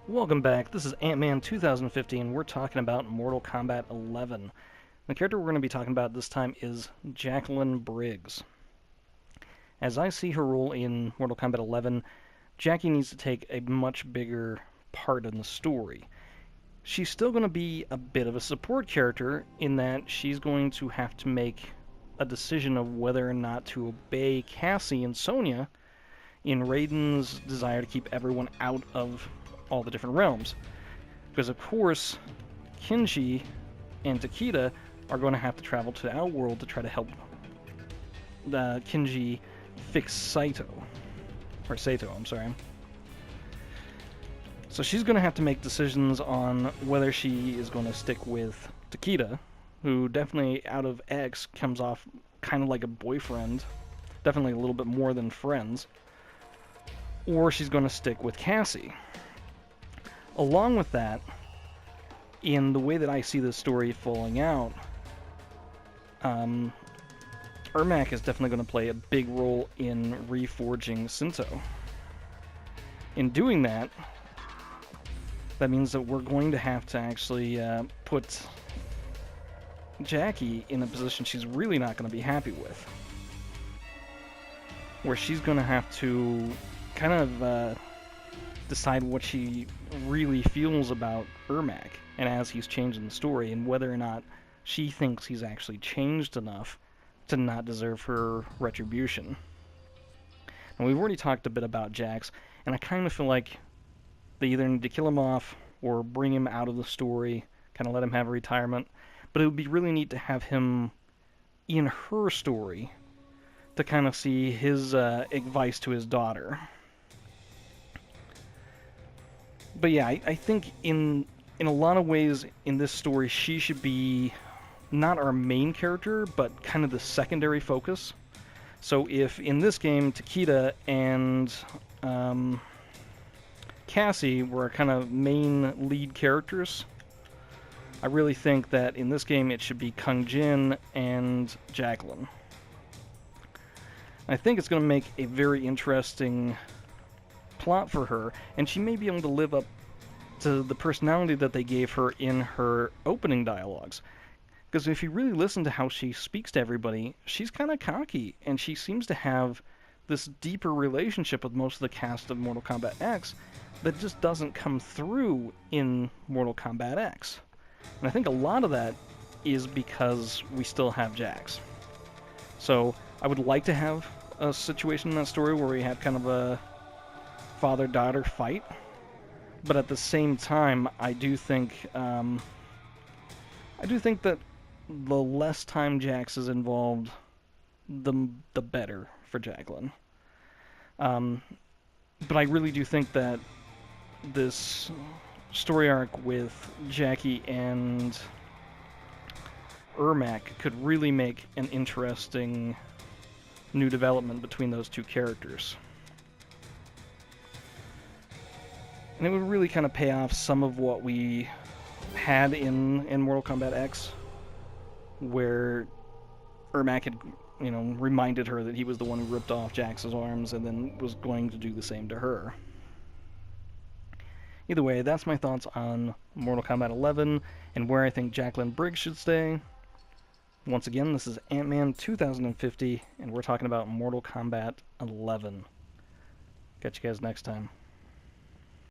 Welcome back. This is Ant-Man 2015. We're talking about Mortal Kombat 11. The character we're going to be talking about this time is Jacqui Briggs. As I see her role in Mortal Kombat 11, Jacqui needs to take a much bigger part in the story. She's still going to be a bit of a support character in that she's going to have to make a decision of whether or not to obey Cassie and Sonya in Raiden's desire to keep everyone out of all the different realms. Because, of course, Kenji and Takeda are going to have to travel to Outworld to try to help Kenji fix Saito. I'm sorry. So she's going to have to make decisions on whether she is going to stick with Takeda, who definitely out of X comes off kind of like a boyfriend, definitely a little bit more than friends, or she's going to stick with Cassie. Along with that, in the way that I see this story falling out, Ermac is definitely going to play a big role in reforging Sinto. In doing that, that means that we're going to have to actually put Jacqui in a position she's really not going to be happy with. Where she's going to have to kind of decide what she really feels about Ermac, and as he's changed in the story, and whether or not she thinks he's actually changed enough to not deserve her retribution. And we've already talked a bit about Jax, and I kind of feel like they either need to kill him off or bring him out of the story, kind of let him have a retirement. But it would be really neat to have him in her story to kind of see his advice to his daughter. But yeah, I think in a lot of ways in this story, she should be not our main character, but kind of the secondary focus. So if in this game, Takeda and Cassie were kind of main lead characters, I really think that in this game it should be Kung Jin and Jacqueline. I think it's going to make a very interesting plot for her, and she may be able to live up to the personality that they gave her in her opening dialogues. Because if you really listen to how she speaks to everybody, she's kind of cocky, and she seems to have this deeper relationship with most of the cast of Mortal Kombat X that just doesn't come through in Mortal Kombat X. And I think a lot of that is because we still have Jax. So I would like to have a situation in that story where we have kind of a father-daughter fight, but at the same time, I do think that the less time Jax is involved, the better for Jacqueline. But I really do think that this story arc with Jacqui and Ermac could really make an interesting new development between those two characters. And it would really kind of pay off some of what we had in Mortal Kombat X, where Ermac had, reminded her that he was the one who ripped off Jax's arms and then was going to do the same to her. Either way, that's my thoughts on Mortal Kombat 11 and where I think Jacqui Briggs should stay. Once again, this is Ant-Man 2050, and we're talking about Mortal Kombat 11. Catch you guys next time.